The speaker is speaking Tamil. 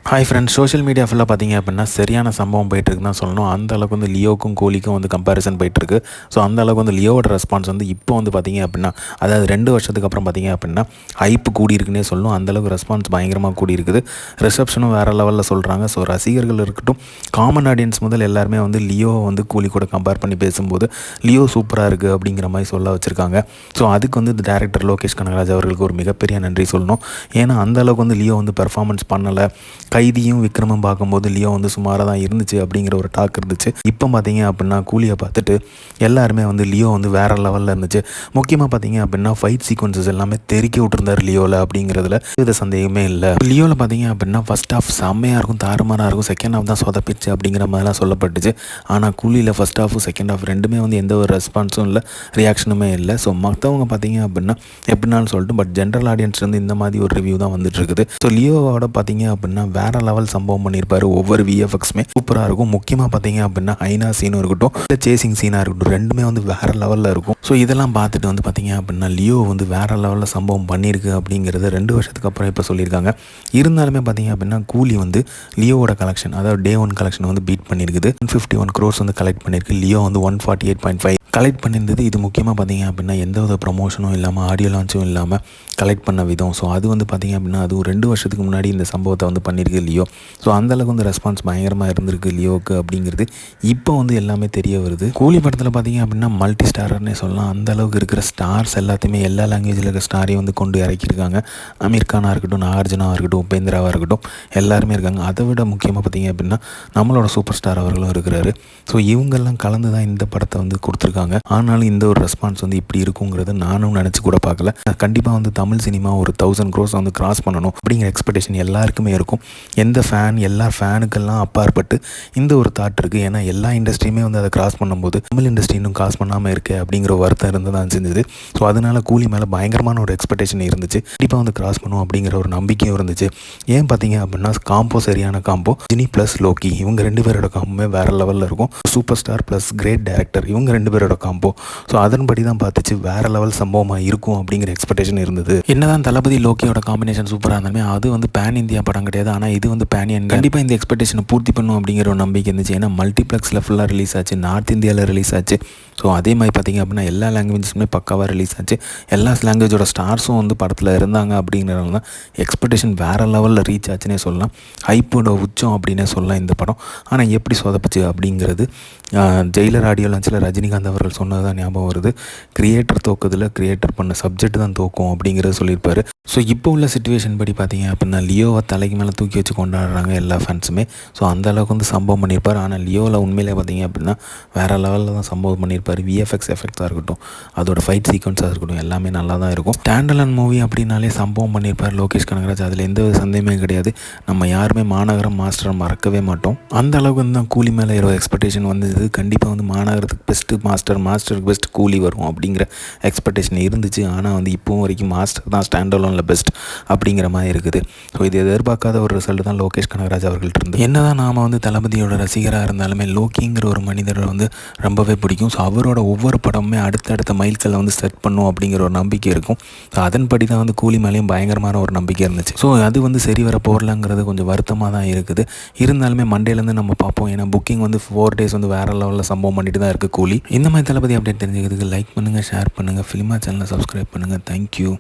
ஹாய் ஃப்ரெண்ட்ஸ், சோஷியல் மீடியா ஃபுல்லாக பார்த்தீங்க அப்படின்னா சரியான சம்பவம் போயிட்டுருக்குன்னு தான் சொல்லணும். அந்த அளவுக்கு வந்து லியோக்கும் கோலிக்கும் வந்து கம்பேரிசன் போயிட்டுருக்கு. ஸோ அந்த அளவுக்கு வந்து லியோவோட ரெஸ்பான்ஸ் வந்து இப்போ வந்து பார்த்தீங்க அப்படின்னா, அதாவது 2 வருஷத்துக்கு அப்புறம் பார்த்தீங்க அப்படின்னா ஹைப்பு கூடியிருக்குன்னே சொல்லணும். அந்தளவுக்கு ரெஸ்பான்ஸ் பயங்கரமாக கூடியிருக்குது. ரிசப்ஷனும் வேறு லெவலில் சொல்கிறாங்க. ஸோ ரசிகர்கள் இருக்கட்டும், காமன் ஆடியன்ஸ் முதல் எல்லாருமே வந்து லியோவை வந்து கோலி கூட கம்பேர் பண்ணி பேசும்போது லியோ சூப்பராக இருக்குது அப்படிங்கிற மாதிரி சொல்ல வச்சுருக்காங்க. ஸோ அதுக்கு வந்து இந்த டேரக்டர் லோகேஷ் கனகராஜ் அவர்களுக்கு ஒரு மிகப்பெரிய நன்றி சொல்லணும். ஏன்னா அந்த அளவுக்கு வந்து லியோ வந்து பெர்ஃபார்மன்ஸ் பண்ணலை. கைதியும் விக்ரமும் பார்க்கும்போது லியோ வந்து சுமாராக தான் இருந்துச்சு அப்படிங்கிற ஒரு டாக் இருந்துச்சு. இப்போ பார்த்தீங்க அப்படின்னா கூலியை பார்த்துட்டு எல்லாருமே வந்து லியோ வந்து வேறு லெவலில் இருந்துச்சு. முக்கியமாக பார்த்தீங்க அப்படின்னா ஃபைட் சீக்வன்சஸ் எல்லாமே தெறிக்கி விட்டுருந்தார் லியோவில் அப்படிங்கிறதுல இது சந்தேகமே இல்லை. லியோவில் பார்த்தீங்க அப்படின்னா ஃபஸ்ட் ஹாஃப் செம்மையாக இருக்கும், தாறுமாறாக இருக்கும். செகண்ட் ஹாஃப் தான் சொதப்பிச்சு அப்படிங்கிற மாதிரிலாம் சொல்லப்பட்டுச்சு. ஆனால் கூலியில் ஃபஸ்ட் ஹாஃபும் செகண்ட் ஹாஃப் ரெண்டுமே வந்து எந்த ஒரு ரெஸ்பான்ஸும் இல்லை, ரியாக்ஷனுமே இல்லை. ஸோ மற்றவங்க பார்த்தீங்க அப்படின்னா எப்படினாலும் சொல்லிட்டு, பட் ஜென்ரல் ஆடியன்ஸ் வந்து இந்த மாதிரி ஒரு ரிவ்யூ தான் வந்துட்டு இருக்குது. ஸோ லியோவோட பார்த்தீங்க அப்படின்னா வேறு லெவல் சம்பவம் பண்ணியிருப்பார். ஒவ்வொரு விஎஃப்எக்ஸுமே சூப்பராக இருக்கும். முக்கியமாக பார்த்தீங்க அப்படின்னா ஐநா சீனும் இருக்கட்டும், இல்லை சேசிங் சீனாக இருக்கட்டும், ரெண்டுமே வந்து வேறு லெவலில் இருக்கும். ஸோ இதெல்லாம் பார்த்துட்டு வந்து பார்த்தீங்க அப்படின்னா லியோ வந்து வேறு லெவலில் சம்பவம் பண்ணியிருக்கு அப்படிங்கிறது 2 வருஷத்துக்கு அப்புறம் இப்போ சொல்லியிருக்காங்க. இருந்தாலுமே பார்த்தீங்க அப்படின்னா கூலி வந்து லியோவோட கலெக்ஷன், அதாவது டே 1 கலெக்ஷன் வந்து பீட் பண்ணியிருக்குது. 151 crores வந்து கலெக்ட் பண்ணியிருக்கு. லியோ வந்து 148.5 கலெக்ட் பண்ணியிருந்தது. இது முக்கியமாக பார்த்தீங்க அப்படின்னா எந்த வித ப்ரமோஷனும் இல்லாமல், ஆடியோ லான்ச்சும் இல்லாமல் கலெக்ட் பண்ண விதம். ஸோ அது வந்து பார்த்தீங்க அப்படின்னா அது 2 வருஷத்துக்கு முன்னாடி இந்த சம்பவத்தை வந்து பண்ணியிருக்கு லியோ. ஸோ அந்தளவுக்கு வந்து ரெஸ்பான்ஸ் பயங்கரமாக இருந்திருக்கு லியோவுக்கு அப்படிங்கிறது இப்போ வந்து எல்லாமே தெரிய வருது. கூலி படத்தில் பார்த்தீங்க அப்படின்னா மல்டி ஸ்டாரர்னே சொல்லலாம். அந்தளவுக்கு இருக்கிற ஸ்டார்ஸ் எல்லாத்தையுமே எல்லா லாங்குவேஜில் இருக்கிற ஸ்டாரையும் வந்து கொண்டு இறக்கியிருக்காங்க. அமீர் கானாக இருக்கட்டும், நாகார்ஜுனாவாக இருக்கட்டும், உபேந்திராவாக இருக்கட்டும், எல்லாருமே இருக்காங்க. அதை விட முக்கியமாக பார்த்தீங்க அப்படின்னா நம்மளோட சூப்பர் ஸ்டார் அவர்களும் இருக்கிறாரு. ஸோ இவங்கெல்லாம் கலந்து தான் இந்த படத்தை வந்து கொடுத்துருக்காங்க. ஆனாலும் இந்த ஒரு ரெஸ்பான்ஸ் வந்து இப்படி இருக்குங்கிறது நானும் நினச்சி கூட பார்க்கல. கண்டிப்பாக வந்து தமிழ் சினிமா ஒரு 1000 crores வந்து கிராஸ் பண்ணணும் அப்படிங்கிற எக்ஸ்பெக்டேஷன் எல்லாருக்குமே இருக்கும். எந்த ஃபேன், எல்லா ஃபேனுக்கெல்லாம் அப்பாற்பட்டு இந்த ஒரு தாட் இருக்குது. ஏன்னா எல்லா இண்டஸ்ட்ரியுமே வந்து அதை கிராஸ் பண்ணும்போது தமிழ் இண்டஸ்ட்ரி இன்னும் கிராஸ் பண்ணாமல் இருக்கே அப்படிங்கிற வருத்தம் இருந்து தான் செஞ்சது. ஸோ அதனால கூலி மேலே பயங்கரமான ஒரு எக்ஸ்பெக்டேஷன் இருந்துச்சு. கண்டிப்பாக வந்து கிராஸ் பண்ணும் அப்படிங்கிற ஒரு நம்பிக்கையும் இருந்துச்சு. ஏன் பார்த்தீங்க அப்படின்னா காம்போ சரியான காம்போ. ஜினி ப்ளஸ் லோக்கி இவங்க 2 பேரோட காம்போமே வேறு லெவலில் இருக்கும். Super star plus great director இவங்க 2 பேரோட காம்போ. ஸோ அதன்படி தான் பார்த்துச்சு வேறு லெவல் சம்பவமாக இருக்கும் அப்படிங்கிற எக்ஸ்பெக்டேஷன் இருந்தது. என்னதான் தளபதி லோக்கியோட காம்பினேஷன் சூப்பராக இருந்தாலுமே அது வந்து பேன் இந்தியா படம் கிடையாது. ஆனால் இது வந்து பேன் இந்தியா. கண்டிப்பாக இந்த எக்ஸ்பெக்டேஷனை பூர்த்தி பண்ணும் அப்படிங்கிற ஒரு நம்பிக்கை இருந்துச்சு. ஏன்னா மல்டிப்ளெக்ஸில் ஃபுல்லாக ரிலீஸ் ஆச்சு, நார்த் இந்தியாவில் ரிலீஸ் ஆச்சு. ஸோ அதே மாதிரி பார்த்திங்க அப்படின்னா எல்லா லாங்குவேஜஸுமே பக்காவாக ரிலீஸ் ஆச்சு. எல்லா லாங்குவேஜோட ஸ்டார்ஸும் வந்து படத்தில் இருந்தாங்க. அப்படிங்கிறனால தான் எக்ஸ்பெக்டேஷன் வேறு லெவலில் ரீச் ஆச்சுன்னே சொல்லலாம். ஹைப்போட உச்சம் அப்படின்னே சொல்லலாம் இந்த படம். ஆனால் எப்படி சொதப்பிச்சு அப்படிங்கிறது ஜெயிலர் ஆடியோ லான்ச்சில் ரஜினிகாந்த் அவர்கள் சொன்னது தான் ஞாபகம் வருது. கிரியேட்டர் தோக்குதில் கிரியேட்டர் பண்ண சப்ஜெக்ட் தான் தோக்கும் அப்படிங்கிறத சொல்லியிருப்பார். ஸோ இப்போ உள்ள சிச்சுவேஷன் படி பார்த்தீங்க அப்படின்னா லியோவை தலைக்கு மேலே தூக்கி வச்சு கொண்டாடுறாங்க எல்லா ஃபேன்ஸுமே. ஸோ அந்த அளவுக்கு வந்து சம்பவம் பண்ணியிருப்பார். ஆனால் லியோவில் உண்மையிலே பார்த்தீங்க அப்படின்னா வேறு லெவலில் தான் சம்பவம் பண்ணியிருப்பார். விஎஃப்எக்ஸ் எஃபெக்ட்ஸாக இருக்கட்டும், அதோட ஃபைட் சீக்வன்ஸாக இருக்கட்டும், எல்லாமே நல்லா தான் இருக்கும். ஸ்டாண்டலன் மூவி அப்படின்னாலே சம்பவம் பண்ணியிருப்பார் லோகேஷ் கனகராஜ். அதில் எந்த சந்தேகமே கிடையாது. நம்ம யாருமே மாநகரம் மாஸ்டரை மறக்கவே மாட்டோம். அந்த அளவுக்கு வந்து தான் கூலி மேலே ஒரு எக்ஸ்பெக்டேஷன் வந்தது. கண்டிப்பாக வந்து மாநகரத்துக்கு பெஸ்ட்டு மாஸ்டர், மாஸ்டருக்கு பெஸ்ட் கூலி வரும் அப்படிங்கிற எக்ஸ்பெக்டேஷன் இருந்துச்சு. ஆனால் வந்து இப்போவும் வரைக்கும் மாஸ்டர் தான் ஸ்டாண்டலோனில் பெஸ்ட் அப்படிங்கிற மாதிரி இருக்குது. ஸோ இது எதிர்பார்க்காத ஒரு ரிசல்ட் தான் லோகேஷ் கனகராஜ் அவர்கள்ட்ட இருந்து. என்னதான் நாம் வந்து தளபதியோட ரசிகராக இருந்தாலுமே லோக்கிங்கிற ஒரு மனிதரை வந்து ரொம்பவே பிடிக்கும். ஸோ அவரோட ஒவ்வொரு படமுமே அடுத்தடுத்த மைல்கல்லை வந்து செட் பண்ணும் அப்படிங்கிற ஒரு நம்பிக்கை இருக்கும். ஸோ அதன்படி தான் வந்து கூலி மேலேயும் பயங்கரமான ஒரு நம்பிக்கை இருந்துச்சு. ஸோ அது வந்து சரி வர போகலாங்கிறது கொஞ்சம் வருத்தமாக தான் இருக்குது. இருந்தாலுமே மண்டேலேருந்து நம்ம பார்ப்போம். ஏன்னா புக்கிங் வந்து 4 days வந்து வேறு லெவலில் சம்பவம் பண்ணிட்டு தான் இருக்குது கூலி. இந்த மாதிரி தளபதி அப்டேட் தெரிஞ்சுக்கிறதுக்கு லைக் பண்ணுங்கள், ஷேர் பண்ணுங்கள், ஃபிலிமா சேனலை சப்ஸ்கிரைப் பண்ணுங்கள். தேங்க்யூ.